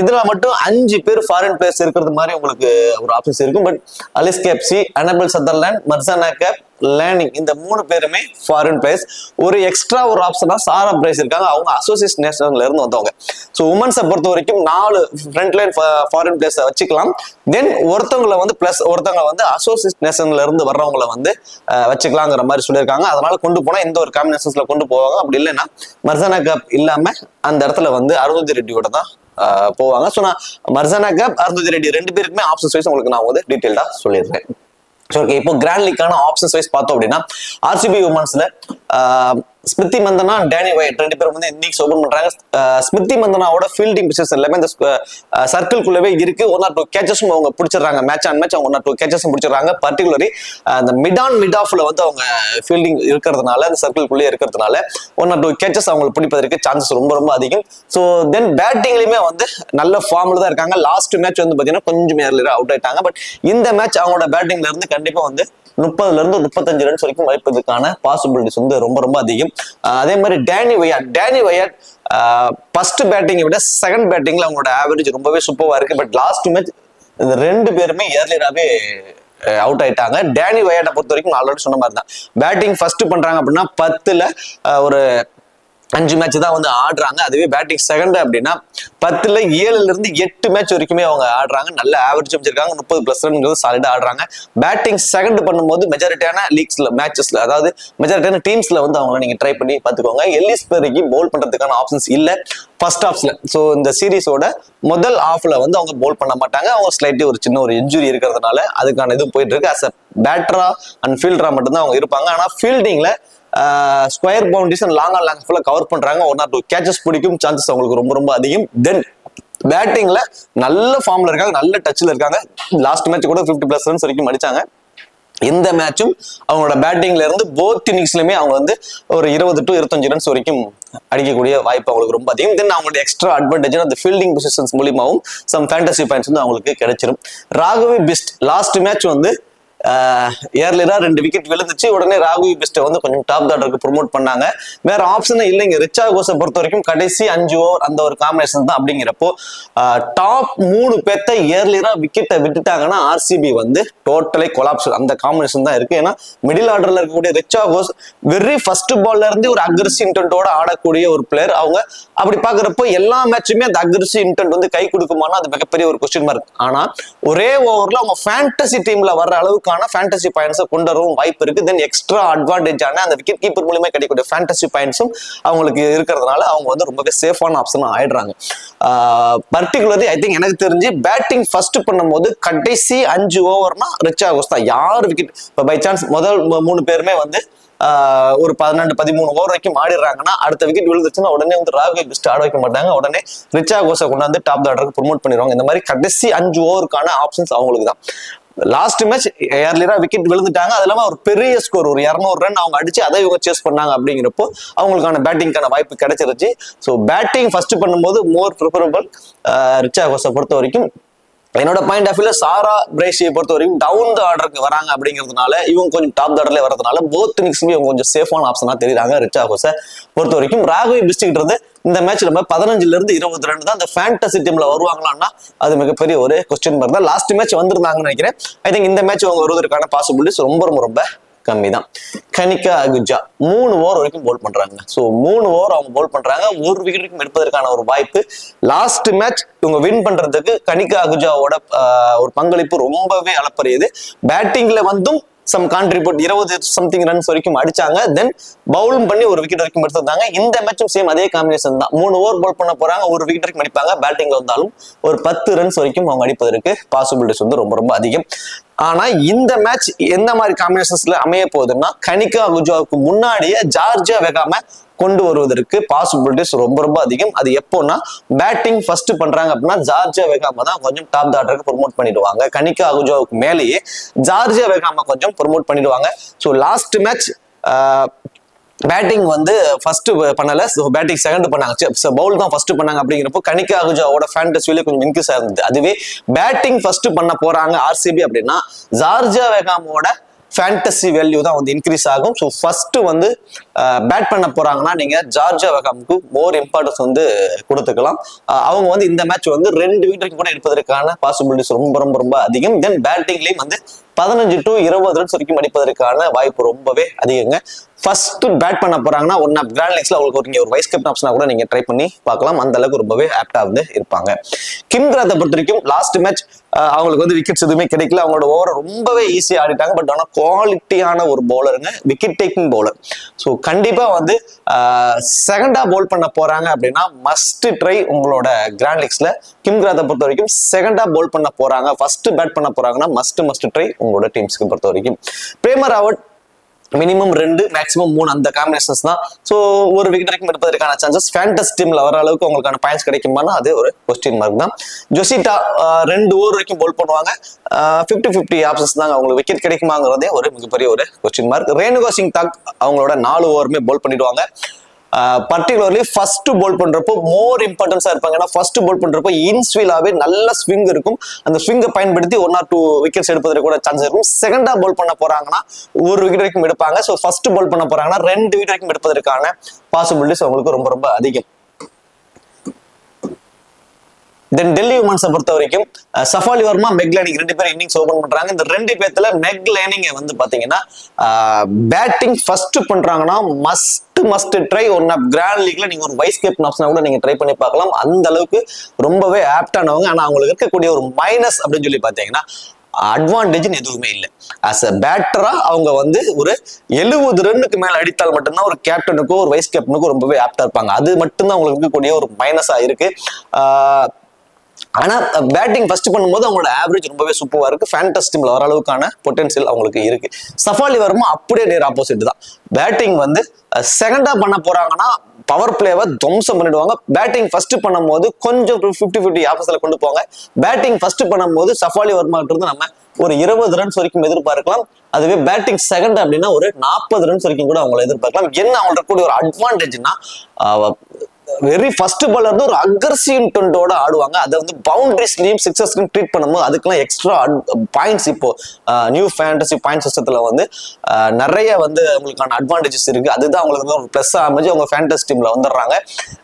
இதுல மட்டும் 5 பேர் ஃபாரின் பிளேயர்ஸ் இருக்கிறது மாதிரி உங்களுக்கு ஒரு ஆப்ஷன்ஸ் இருக்கும். But Alice Capsey, Annabel Sutherland, Marizanne Kapp, Lanning இந்த 3 பேருமே ஃபாரின் பிளேயர்ஸ். ஒரு எக்ஸ்ட்ரா ஒரு ஆப்ஷனா சாரா பிரைஸ் இருக்காங்க, அவங்க அசோசியேட் நேஷனல்ல இருந்து வந்தவங்க. ஸோ உமன்ஸை பொறுத்த வரைக்கும் 4 ஃப்ரண்ட் லைன் ஃபாரின் பிளேயர்ஸை வச்சுக்கலாம். தென் ஒருத்தவங்களை வந்து பிளஸ் ஒருத்தவங்களை வந்து அசோசியேட் நேஷன்ல இருந்து வர்றவங்களை வந்து வச்சுக்கலாங்கிற மாதிரி சொல்லியிருக்காங்க. அதனால கொண்டு போனா இந்த ஒரு காம்பினேஷன்ஸ்ல கொண்டு போவாங்க. அப்படி இல்லைன்னா மர்சானா கப் இல்லாம அந்த இடத்துல வந்து அருந்ததி ரெட்டியோட தான் போவாங்க. ஸோ நான் மர்சானா கப், அருந்ததி ரெட்டி 2 பேருக்குமே ஆப்ஷன்ஸ் வைஸ் உங்களுக்கு நான் வந்து டீட்டெயில்டா சொல்லிடுறேன். ஓகே, இப்போ கிராண்ட் லீக்கான ஆப்ஷன்ஸ் வைஸ் பார்த்தோம் அப்படின்னா RCB உமன்ஸ்ல Smriti Mandhana, Danny Wyatt 2 பேரும் வந்து இன்னிங்ஸ் ஓபன் பண்றாங்க. ஸ்மிருதி மந்தனாவோட ஃபீல்டிங் பிச்சர்ஸ் எல்லாமே இந்த சர்க்கிள்குள்ளவே இருக்கு. 1 or 2 கேச்சஸும் அவங்க பிடிச்சிடறாங்க. மேட்ச் ஆன் மேட்ச் அவங்க 1 or 2 கேச்சஸும் பிடிச்சிடறாங்க. பர்டிகுலரி அந்த மிட் ஆஃப்ல வந்து அவங்க ஃபீல்டிங் இருக்கிறதுனால, அந்த சர்க்கிள்குள்ளே இருக்கிறதுனால 1 or 2 கேச்சஸ் அவங்களுக்கு பிடிப்பதற்கு சான்சஸ் ரொம்ப ரொம்ப அதிகம். ஸோ தென் பேட்டிங்லயுமே வந்து நல்ல ஃபார்ம்ல தான் இருக்காங்க. லாஸ்ட் மேட்ச் வந்து பாத்தீங்கன்னா கொஞ்சம் ஏர்லியரா அவுட் ஆயிட்டாங்க. பட் இந்த மேட்ச் அவங்களோட பேட்டிங்ல இருந்து கண்டிப்பா வந்து 30 to 35 ரன்ஸ் வரைக்கும் வாய்ப்பதற்கான பாசிபிலிட்டிஸ் வந்து ரொம்ப ரொம்ப அதிகம். அதே மாதிரி டேனி வயட் ஃபர்ஸ்ட் பேட்டிங்கை விட செகண்ட் பேட்டிங்ல அவங்களோட ஆவரேஜ் ரொம்பவே சூப்பரா இருக்கு. பட் லாஸ்ட் மேட்ச் இந்த 2 பேருமே ஏர்லியராகவே அவுட் ஆயிட்டாங்க. டேனி வயட்டை பொறுத்த வரைக்கும் நான் ஆல்ரெடி சொன்ன மாதிரி தான் பேட்டிங் ஃபர்ஸ்ட் பண்றாங்க அப்படின்னா 10ல ஒரு 5 மேட்ச் தான் வந்து ஆடுறாங்க. அதுவே பேட்டிங் செகண்ட் அப்படின்னா 10ல 7ல இருந்து 8 மேட்ச் வரைக்குமே அவங்க ஆடுறாங்க. நல்ல ஆவரேஜ் வச்சிருக்காங்க. 30+ ரன்ங்கிறது சாலிடா ஆடுறாங்க. பேட்டிங் செகண்ட் பண்ணும்போது மெஜாரிட்டியான லீக்ஸ்ல மேட்சஸ்ல, அதாவது மெஜாரிட்டியான டீம்ஸ்ல வந்து அவங்க நீங்க ட்ரை பண்ணி பார்த்துக்கோங்க. எல்லிஸ் பெர்ரிக்கு பவுல் பண்றதுக்கான ஆப்ஷன்ஸ் இல்ல ஃபர்ஸ்ட் ஹாஃப்ல. ஸோ இந்த சீரீஸோட முதல் ஹாஃப்ல வந்து அவங்க பவுல் பண்ண மாட்டாங்க. அவங்க ஸ்லைட்லி ஒரு சின்ன ஒரு இன்ஜுரி இருக்கிறதுனால அதுக்கான இதுவும் போயிட்டு இருக்கு. அஸ் அ பேட்டரா அண்ட் ஃபீல்டரா மட்டும்தான் அவங்க இருப்பாங்க. ஆனா ஃபீல்டிங்ல ஸ்கொயர் பவுண்டரிஸ் அண்ட் லாங் ஃபுல்லா கவர் பண்றாங்க. 1 or 2 கேச்சஸ் பிடிக்கும் சான்சஸ் அவங்களுக்கு ரொம்ப ரொம்ப அதிகம். தென் பேட்டிங்ல நல்ல ஃபார்ம்ல இருக்காங்க, நல்ல டச்ல இருக்காங்க. லாஸ்ட் மேட்ச் கூட 50+ ரன்ஸ் வரைக்கும் அடிச்சாங்க. இந்த மேட்சும் அவங்களோட பேட்டிங்ல இருந்து போத் இன்னிங்ஸ்லயுமே அவங்க வந்து ஒரு 20 to 25 ரன்ஸ் வரைக்கும் அடிக்கக்கூடிய வாய்ப்பு அவங்களுக்கு ரொம்ப அதிகம். தென் அவங்களோட எக்ஸ்ட்ரா அட்வான்டேஜ் அந்த ஃபீல்டிங் பொசிஷன்ஸ் மூலியமாவும் சம் ஃபேண்டசி பாயிண்ட்ஸ் வந்து அவங்களுக்கு கிடைச்சிடும். ராகவி பிஸ்ட் லாஸ்ட் மேட்ச் வந்து ஏர்லியரா 2 விக்கெட் விழுந்துச்சு. உடனே ராகவி பிஸ்ட வந்து கொஞ்சம் டாப் ஆர்டருக்கு ப்ரொமோட் பண்ணாங்க. வேற ஆப்ஷனே இல்லைங்க. ரிச்சா கோஸை பொறுத்த வரைக்கும் கடைசி 5 ஓவர் அந்த ஒரு காம்பினேஷன் தான். அப்படிங்கிறப்போ டாப் 3 பேர்த்த ஏர்லியரா விக்கெட்டை விட்டுட்டாங்கன்னா ஆர்சிபி வந்து டோட்டலி கொலாப்ஸ் அந்த காம்பினேஷன் தான் இருக்கு. ஏன்னா மிடில் ஆர்டர்ல இருக்கக்கூடிய ரிச்சா கோஸ் வெரி ஃபர்ஸ்ட் பால்ல இருந்து ஒரு அக்ரெசிவ் இன்டென்ட்டோட ஆடக்கூடிய ஒரு பிளேயர். அவங்க அப்படி பாக்குறப்போ எல்லா மேட்சுமே அந்த அக்ரெசிவ் இன்டென்ட் வந்து கை கொடுக்குமானா அது மிகப்பெரிய ஒரு கொஸ்டின் மார்க். ஆனா ஒரே ஓவர்ல அவங்க ஃபேண்டசி டீம்ல வர்ற அளவுக்கு ஃபேண்டசி பாயிண்ட்ஸ் கொண்டு வரவும் வாய்ப்பு இருக்கு. தென் எக்ஸ்ட்ரா அட்வான்டேஜான அந்த விக்கெட் கீப்பர் மூலமா கிடைக்கக்கூடிய ஃபேண்டசி பாயிண்ட்ஸும் அவங்களுக்கு இருக்கிறதுனால அவங்க வந்து ரொம்பவே சேஃபான ஆப்ஷனா ஆயிடுறாங்க. பர்டிகுலர்லி ஐ திங்க் எனக்கு தெரிஞ்சு பேட்டிங் ஃபர்ஸ்ட் பண்ணும்போது கடைசி 5 ஓவர்னா ரிச்சா கோஸ் தான். யார் விக்கெட் இப்போ பை சான்ஸ் முதல் 3 பேருமே வந்து ஒரு 12-13 ஓவர் வரைக்கும் ஆடிடுறாங்கன்னா அடுத்த விக்கெட் விழுந்துச்சுன்னா உடனே வந்து ராகவி பிஸ்ட் ஆட வைக்க மாட்டாங்க. உடனே ரிச்சா கோஸை கொண்டாந்து டாப் ஆர்டருக்கு ப்ரொமோட் பண்ணிடுவாங்க. இந்த மாதிரி கடைசி 5 ஓவருக்கான ஆப்ஷன்ஸ் அவங்களுக்கு தான். லாஸ்ட் மேட்ச் ஏர்லியரா விக்கெட் விழுந்துட்டாங்க. அது இல்லாம ஒரு பெரிய ஸ்கோர் ஒரு 200 ரன் அவங்க அடிச்சு அதை இவங்க சேஸ் பண்ணாங்க. அப்படிங்கிறப்போ அவங்களுக்கான பேட்டிங்கான வாய்ப்பு கிடைச்சிருச்சு. ஸோ பேட்டிங் ஃபர்ஸ்ட் பண்ணும்போது மோர் ப்ரிஃபரபிள் ரிச்சா கோஸை பொறுத்த வரைக்கும். என்னோட பாயிண்ட் ஆஃப் வியூல சாரா பிரைசியை பொறுத்த வரைக்கும் டவுன் த ஆர்டருக்கு வராங்க. அப்படிங்கிறதுனால இவங்க கொஞ்சம் டாப் ஆர்டர்ல வரதுனால போத் இன்னிங்ஸுமே இவங்க கொஞ்சம் சேஃபான ஆப்ஷனா தெரியுறாங்க ரிச்சா கோஸை பொறுத்த வரைக்கும். ராகவி பிஸ்ட் இருந்து இந்த மேட்ச்ல 15ல இருந்து 20 ரன் தான் அந்த ஃபேண்டசி டீம்ல வருவாங்களான்னா அது மிகப்பெரிய ஒரு கொஸ்டின் மார்க் தான். லாஸ்ட் மேட்ச் வந்திருந்தாங்கன்னு நினைக்கிறேன். ஐ திங்க் இந்த மேட்ச் அவங்க வருவதற்கான பாசிபிலிட்டிஸ் ரொம்ப ரொம்ப ரொம்ப கம்மி தான். கனிகா அகுஜா 3 ஓவர் வரைக்கும் போல் பண்றாங்க. ஸோ 3 ஓவர் அவங்க போல் பண்றாங்க. ஒரு விக்கெட் வரைக்கும் எடுப்பதற்கான ஒரு வாய்ப்பு. லாஸ்ட் மேட்ச் இவங்க வின் பண்றதுக்கு கனிகா அகுஜாவோட ஒரு பங்களிப்பு ரொம்பவே அளப்பரியது. பேட்டிங்ல வந்தும் சம் கான்ட்ரிபியூட் 20 சம்திங் ரன்ஸ் வரைக்கும் அடிச்சாங்க. தென் பவுலும் பண்ணி ஒரு விக்கெட் வரைக்கும் எடுத்திருந்தாங்க. இந்த மேட்சும் சேம் அதே காம்பினேஷன் தான். 3 ஓவர் போல் பண்ண போறாங்க, ஒரு விக்கெட் வரைக்கும் அடிப்பாங்க. பேட்டிங்ல வந்தாலும் ஒரு 10 ரன்ஸ் வரைக்கும் அவங்க அடிப்பதற்கு பாசிபிலிட்டிஸ் வந்து ரொம்ப ரொம்ப அதிகம். ஆனா இந்த மேட்ச் எந்த மாதிரி காம்பினேஷன்ஸ்ல அமைய போகுதுன்னா, கனிகா அகுஜாவுக்கு முன்னாடியே ஜார்ஜியா வெகாம கொண்டு வருவதற்கு பாசிபிலிட்டிஸ் ரொம்ப ரொம்ப அதிகம். அது எப்போன்னா, பேட்டிங் ஃபர்ஸ்ட் பண்றாங்க அப்படின்னா ஜார்ஜியா வெகாம தான் கொஞ்சம் டாப் ஆர்டருக்கு ப்ரொமோட் பண்ணிடுவாங்க. கனிகா அகுஜாவுக்கு மேலேயே ஜார்ஜியா வெகாம கொஞ்சம் ப்ரொமோட் பண்ணிடுவாங்க. ஸோ லாஸ்ட் மேட்ச் பேட்டிங் வந்து ஃபர்ஸ்ட் பண்ணல, பேட்டிங் செகண்ட் பண்ணாங்க, பவுல் தான் ஃபர்ஸ்ட் பண்ணாங்க. அப்படிங்கிறப்போ கனிகா அகுஜாவோட ஃபேண்டஸில கொஞ்சம் இன்க்ரீஸ் ஆயிருந்தது. அதுவே பேட்டிங் ஃபர்ஸ்ட் பண்ண போறாங்க ஆர்சிபி அப்படின்னா ஜார்ஜியா வெகாமோட ஃபேண்டசி வேல்யூ தான் வந்து இன்க்ரீஸ் ஆகும். ஸோ ஃபர்ஸ்ட் வந்து பேட் பண்ண போறாங்கன்னா நீங்க ஜார்ஜியா வெகாமுக்கு மோர் இம்பார்ட்டன்ஸ் வந்து கொடுத்துக்கலாம். அவங்க வந்து இந்த மேட்ச் வந்து 2 விக்கெட் கூட எடுப்பதற்கான பாசிபிலிட்டிஸ் ரொம்ப ரொம்ப ரொம்ப அதிகம். தென் பேட்டிங்லயும் வந்து 15 to 20 ரன்ஸ் வரைக்கும் அடிப்பதற்கான வாய்ப்பு ரொம்பவே அதிகங்க. ஃபர்ஸ்ட் பேட் பண்ண போறாங்கன்னா ஒன் ஆஃப் கிராண்ட் லீக்ஸ்ல அவங்களுக்கு ஒரு வைஸ் கேப்டன் ஆப்ஷனா கூட நீங்க ட்ரை பண்ணி பார்க்கலாம். அந்த அளவுக்கு ரொம்பவே ஆப்டா வந்து இருப்பாங்க. கிம் கிராத்தை பொறுத்த வரைக்கும் லாஸ்ட் மேட்ச் அவங்களுக்கு வந்து விக்கெட்ஸ் எதுவுமே கிடைக்கல. அவங்களோட ஓவரை ரொம்பவே ஈஸியா ஆடிட்டாங்க. பட் ஆனா குவாலிட்டியான ஒரு பவுலருங்க, விக்கெட் டேக்கிங் பவுலர். ஸோ கண்டிப்பா வந்து செகண்டா பவுல் பண்ண போறாங்க அப்படின்னா மஸ்ட் ட்ரை உங்களோட கிராண்ட் லீக்ஸ்ல. கிம் கிராத்தை பொறுத்த வரைக்கும் செகண்டா பவுல் பண்ண போறாங்க, ஃபர்ஸ்ட் பேட் பண்ண போறாங்கன்னா மஸ்ட் ட்ரை உங்களோட டீம்ஸ்க்கு பொறுத்த வரைக்கும். பிரேமர் ராவத் மினிமம் 2 மேக்ஸிமம் 3 அந்த காம்பினேஷன்ஸ் தான். ஸோ ஒரு விக்கெட் வரைக்கும் எடுப்பதற்கான சான்சஸ் ஃபேண்டஸ் டீம்ல வர அளவுக்கு உங்களுக்கான பாயிண்ட்ஸ் கிடைக்குமானா அது ஒரு கொஸ்டின் மார்க் தான். ஜொசிட்டா 2 ஓவர் வரைக்கும் போல் பண்ணுவாங்க. 50-50 ஆப்ஷன்ஸ் தாங்க. அவங்களுக்கு விக்கெட் கிடைக்குமாங்கிறதே ஒரு மிகப்பெரிய ஒரு கொஸ்டின் மார்க். ரேணுகா சிங் தாக் அவங்களோட 4 ஓவருமே போல் பண்ணிடுவாங்க. பர்டிகுலர்லி ஃபர்ஸ்ட் போல் பண்றப்போ மோர் இம்பார்ட்டன்ஸா இருப்பாங்க. ஏன்னா ஃபர்ஸ்ட் போல் பண்றப்போ இன்ஸ்வீலாவே நல்ல ஸ்விங் இருக்கும். அந்த ஸ்விங்கை பயன்படுத்தி 1 or 2 விக்கெட்ஸ் எடுப்பதற்கு கூட சான்ஸ் இருக்கும். செகண்டா போல் பண்ண போறாங்கன்னா ஒரு விக்கெட் வரைக்கும் எடுப்பாங்க. ஸோ ஃபர்ஸ்ட் போல் பண்ண போறாங்கன்னா 2 விக்கெட் வரைக்கும் எடுப்பதற்கான பாசிபிலிட்டிஸ் அவங்களுக்கு ரொம்ப ரொம்ப அதிகம். தென் டெல்லி உமன்ஸை பொறுத்த வரைக்கும் சஃபாலி வர்மா, மெக் லேனிங் 2 பேரும் இன்னிங்ஸ் ஓபன் பண்றாங்க. இந்த 2 பேர்த்துல மெக் லேனிங் வந்து பாத்தீங்கன்னா பேட்டிங் ஃபர்ஸ்ட் பண்றாங்கன்னா must try one of grand லீக்ல நீங்க ஒரு வைஸ் கேப்டன் ஆப்ஷனா கூட நீங்க ட்ரை பண்ணி பார்க்கலாம். அந்த அளவுக்கு ரொம்பவே ஆப்டானவங்க. ஆனா அவங்களுக்கு இருக்கக்கூடிய ஒரு மைனஸ் அப்படின்னு சொல்லி பாத்தீங்கன்னா அட்வான்டேஜ் எதுவுமே இல்லை. ஆஸ் அ பேட்டரா அவங்க வந்து ஒரு 70 ரன்னுக்கு மேல அடித்தால் மட்டும்தான் ஒரு கேப்டனுக்கோ ஒரு வைஸ் கேப்டனுக்கோ ரொம்பவே ஆப்டா இருப்பாங்க. அது மட்டும்தான் அவங்களுக்கு இருக்கக்கூடிய ஒரு மைனஸா இருக்கு. ஆனா பேட்டிங் ஃபர்ஸ்ட் பண்ணும்போது அவங்களோட ஆவரேஜ் ரொம்பவே சூப்பரா இருக்கு. ஃபேண்டஸ் டீம்ல வர அளவுக்கான பொட்டன்சியல் அவங்களுக்கு இருக்கு. சஃபாலி வர்மா அப்படியே நேர் ஆப்போசிட் தான். பேட்டிங் வந்து செகண்டா பண்ண போறாங்கன்னா பவர் பிளேவை துவம்சம் பண்ணிடுவாங்க. பேட்டிங் ஃபர்ஸ்ட் பண்ணும்போது கொஞ்சம் 50-50 ஆப்போசிட்ல கொண்டு போவாங்க. பேட்டிங் ஃபர்ஸ்ட் பண்ணும்போது சஃபாலி வர்மா கிட்ட இருந்து நம்ம ஒரு 20 ரன்ஸ் வரைக்கும் எதிர்பார்க்கலாம். அதுவே பேட்டிங் செகண்ட் அப்படின்னா ஒரு 40 ரன்ஸ் வரைக்கும் கூட அவங்களை எதிர்பார்க்கலாம். என்ன அவங்களுக்கு கூடிய ஒரு அட்வான்டேஜ்னா வெரி ஃபர்ஸ்ட் பால் வந்து ஒரு அக்ரஸிவ் இன்டென்ட்டோட ஆடுவாங்க. அதை வந்து பவுண்டரிஸ்லயும் சிக்ஸஸ்லயும் ட்ரீட் பண்ணும்போது அதுக்கெல்லாம் எக்ஸ்ட்ரா பாயிண்ட்ஸ் இப்போ நியூ ஃபேண்டசி பாயிண்ட் சிஸ்டத்துல வந்து நிறைய வந்து அவங்களுக்கான அட்வான்டேஜஸ் இருக்கு. அதுதான் அவங்களுக்கு ஒரு பிளஸ் அமைஞ்சு அவங்க ஃபேண்டசி டீம்ல வந்துடுறாங்க.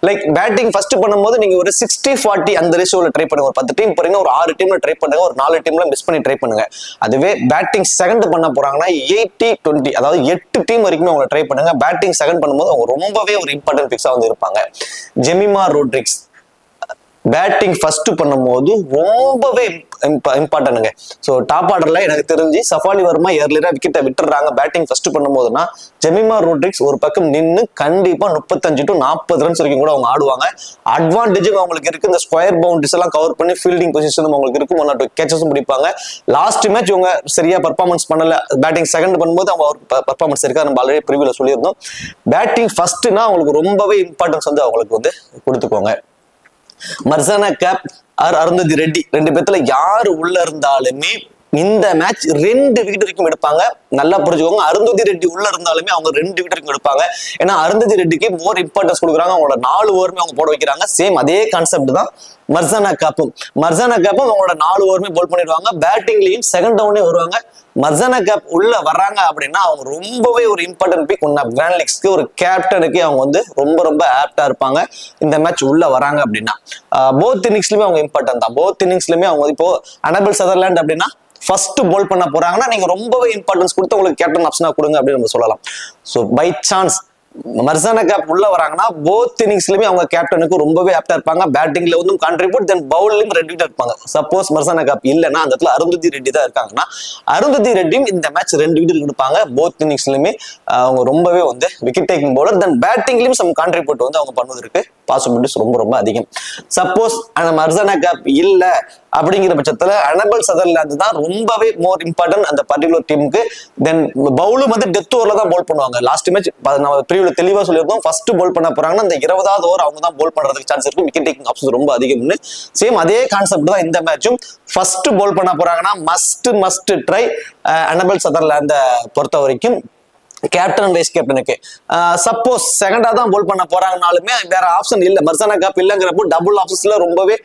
லைக் பேட்டிங் ஃபர்ஸ்ட் பண்ணும்போது நீங்க ஒரு 60-40 அந்த ரேஷியோல ட்ரை பண்ணுங்க. ஒரு 10 டீம் போறீங்க, ஒரு 6 டீம்ல ட்ரை பண்ணுங்க, ஒரு 4 டீம்ல மிஸ் பண்ணி ட்ரை பண்ணுங்க. அதுவே பேட்டிங் செகண்ட் பண்ண போறாங்கன்னா 80-20, அதாவது 8 டீம் வரைக்கும் அவங்க ட்ரை பண்ணுங்க. பேட்டிங் செகண்ட் பண்ணும்போது அவங்க ரொம்பவே ஒரு இம்பார்ட்டன்ட் பிக்ஸா வந்து இருப்பாங்க. ஜெமிமா ரோட்ரிக்ஸ் பேட்டிங் ஃபர்ஸ்ட் பண்ணும்போது ரொம்பவே இம்பார்ட்டன்ட்ங்க. ஸோ டாப் ஆர்டர்ல எனக்கு தெரிஞ்சு சஃபாலி வர்மா ஏர்லியரா விக்கெட்டை விட்டுறாங்க பேட்டிங் ஃபர்ஸ்ட் பண்ணும்போதுன்னா ஜெமிமா ரோட்ரிக்ஸ் ஒரு பக்கம் நின்று கண்டிப்பா 35 to 40 ரன்ஸ் வரைக்கும் கூட அவங்க ஆடுவாங்க. அட்வான்டேஜும் அவங்களுக்கு இருக்கு. இந்த ஸ்கொயர் பவுண்டரிஸ் எல்லாம் கவர் பண்ணி ஃபீல்டிங் பொசிஷனும் அவங்களுக்கு இருக்கு. 1 or 2 கேச்சஸும் பிடிப்பாங்க. லாஸ்ட் மேட்ச் இவங்க சரியா பர்ஃபார்மன்ஸ் பண்ணல. பேட்டிங் செகண்ட் பண்ணும்போது அவங்க பர்ஃபார்மன்ஸ் இருக்கா நம்ம ஆல்ரெடி ப்ரிவியூல சொல்லியிருந்தோம். பேட்டிங் ஃபர்ஸ்ட்னா அவங்களுக்கு ரொம்பவே இம்பார்ட்டன்ஸ் வந்து அவங்களுக்கு வந்து கொடுத்துக்கோங்க. மர்சானா கேப் ஆர் அருந்ததி ரெட்டி 2 பேர்த்துல யாரு உள்ள இருந்தாலுமே இந்த மேட்ச் 2 விக்கெட் வரைக்கும் எடுப்பாங்க. நல்லா புரிஞ்சுக்கோங்க. அருந்ததி ரெட்டி உள்ள இருந்தாலுமே அவங்க 2 விக்கெட் வரைக்கும் எடுப்பாங்க. ஏன்னா அருந்ததி ரெட்டிக்கு மோர் இம்பார்ட்டன்ஸ் கொடுக்குறாங்க. அவங்களோட 4 ஓவருமே அவங்க போட வைக்கிறாங்க. சேம் அதே கான்செப்ட் தான் மர்சானா கேப்பும் அவங்களோட 4 ஓவருமே போல் பண்ணிடுவாங்க. பேட்டிங்லயும் செகண்ட் டவுனே வருவாங்க. மர்சானா கேப் உள்ள வர்றாங்க அப்படின்னா அவங்க ரொம்பவே ஒரு important pick. One of grand லீக்ஸ்க்கு ஒரு கேப்டனுக்கு அவங்க வந்து ரொம்ப ஆப்டா இருப்பாங்க. இந்த மேட்ச் உள்ள வராங்க அப்படின்னா போத் இன்னிங்ஸ்லயுமே அவங்க இம்பார்ட்டன்ட் தான். போத் இன்னிங்ஸ்லயுமே அவங்க இப்போ அனபிள் சதர்லாண்ட் அப்படின்னா ஃபர்ஸ்ட் போல் பண்ண போறாங்கன்னா நீங்க ரொம்பவே இம்பார்ட்டன்ஸ் கொடுத்து உங்களுக்கு கேப்டன் ஆப்ஷனா கொடுங்க அப்படின்னு நம்ம சொல்லலாம். ஸோ பை சான்ஸ் மர்சானா கேப் உள்ள வராங்கன்னா போத் இன்னிங்ஸ்லயுமே அவங்க கேப்டனுக்கு ரொம்பவே ஆப்டா இருப்பாங்க. பேட்டிங்ல வந்து கான்ட்ரிபியூட், தென் பவுலிங் 2 விக்கெட் இருப்பாங்க. சப்போஸ் மர்சானா கேப் இல்லைன்னா அந்த இடத்துல அருந்ததி ரெட்டி தான் இருக்காங்கன்னா அருந்ததி ரெட்டியும் இந்த மேட்ச் 2 விக்கெட் கொடுப்பாங்க. போத் இன்னிங்ஸ்லயுமே அவங்க ரொம்பவே வந்து விக்கெட் டேக்கிங் பவுலர், தென் பேட்டிங்லயும் சம் கான்ட்ரிபியூட் வந்து அவங்க பண்ணுவதற்கு பாசிபிலிட்டிஸ் ரொம்ப ரொம்ப அதிகம். சப்போஸ் அந்த மர்சானா கேப் இல்ல அப்படிங்கிற பட்சத்துல அனபல் சதர்லாந்து தான் ரொம்பவே மோர் இம்பார்ட்டன்ட் அந்த பர்டிகுலர் டீமுக்கு. தென் பவுலும் வந்து டெத் ஓவர்ல தான் போல் பண்ணுவாங்க. லாஸ்ட் மேட்ச் நம்ம பிரிவுல தெளிவா சொல்லியிருக்கோம், ஃபர்ஸ்ட் போல் பண்ண போறாங்கன்னா அந்த 20வது ஓவர் அவங்க தான் போல் பண்றதுக்கு சான்ஸ் இருக்கு. விக்கெட் டேக்கிங் ஆப்ஷன் ரொம்ப அதிகம்னு சேம் அதே கான்செப்ட் தான் இந்த மேட்சும். ஃபர்ஸ்ட் போல் பண்ண போறாங்கன்னா மஸ்ட் ட்ரை அனபல் சதர்லாந்த பொறுத்த வரைக்கும் கேப்டன் வைஸ் கேப்டனுக்கு. சப்போஸ் செகண்டா தான் போல் பண்ண போறாங்கனாலுமே வேற ஆப்ஷன் இல்ல, மர்சானா கேப் இல்லங்கிறப்போ டபுள் ஆப்ஷன்ஸ்ல ரொம்பவே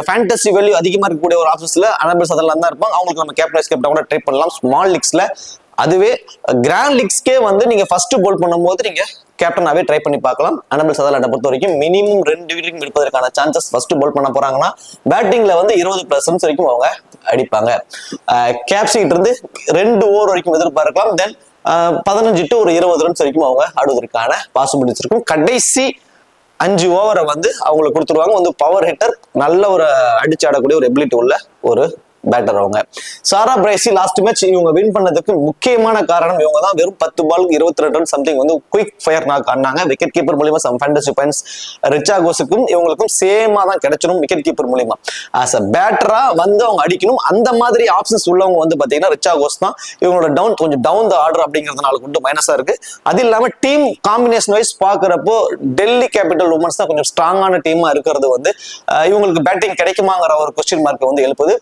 ஃபேண்டசி வேல்யூ அதிகமா இருக்கக்கூடிய ஒரு ஆப்ஷன்ஸ்ல அனபல் சதர்லாந்து தான் இருப்பாங்க. அவங்களுக்கு நம்ம கேப்டன் வைஸ் கேப்டன் கூட ட்ரை பண்ணலாம் ஸ்மால் லீக்ஸ்ல. அதுவே கிராண்ட் லீக்ஸ்க்கே வந்து நீங்க ஃபர்ஸ்ட் போல் பண்ணும்போது நீங்க கேப்டனாவே ட்ரை பண்ணி பார்க்கலாம். அனபல் சதர்லாண்டை பொறுத்த வரைக்கும் மினிமம் 2 விக்கெட் எடுப்பதற்கான சான்சஸ் ஃபர்ஸ்ட் போல் பண்ண போறாங்கன்னா பேட்டிங்ல வந்து 20+ ரன்ஸ் வரைக்கும் அவங்க அடிப்பாங்க. கேப்சிக்கிட்டு இருந்து 2 ஓவர் வரைக்கும் எதிர்பார்க்கலாம். தென் 15 to 20 ரன்ஸ் வரைக்கும் அவங்க ஆடுவதற்கான பாசிபிலிட்டிஸ் இருக்கும். கடைசி 5 ஓவரை வந்து அவங்களுக்கு கொடுத்துருவாங்க. வந்து பவர் ஹிட்டர், நல்ல ஒரு அடிச்சு ஆடக்கூடிய ஒரு எபிலிட்டி உள்ள ஒரு பேட்டர் அவங்க. சாரா பிரைசி லாஸ்ட் மேட்ச் இவங்க வின் பண்ணதுக்கு முக்கியமான காரணம் இவங்க தான். வெறும் 10 பாலுக்கு 22 ரன் சம்திங் வந்து குயிக் ஃபயர் நாக் ஆனாங்க. விக்கெட் கீப்பர் மூலியமா சம் ஃபேண்டசி பாயிண்ட்ஸ் ரிச்சாகோஸுக்கும் இவங்களுக்கும் சேமா தான் கிடைச்சிடும். விக்கெட் கீப்பர் மூலியமா ஆஸ் அ பேட்டரா வந்து அவங்க அடிக்கணும். அந்த மாதிரி ஆப்ஷன்ஸ் உள்ளவங்க வந்து பாத்தீங்கன்னா ரிச்சாகோஸ் தான். இவங்களோட கொஞ்சம் டவுன் த ஆர்டர் அப்படிங்கிறதுனால கொஞ்சம் மைனஸா இருக்கு. அது இல்லாம டீம் காம்பினேஷன் வைஸ் பாக்குறப்போ டெல்லி கேபிட்டல் உமன்ஸ் தான் கொஞ்சம் ஸ்ட்ராங்கான டீமா இருக்கிறது வந்து இவங்களுக்கு பேட்டிங் கிடைக்குமாங்கிற ஒரு கொஸ்டின் மார்க் வந்து எழுப்புது.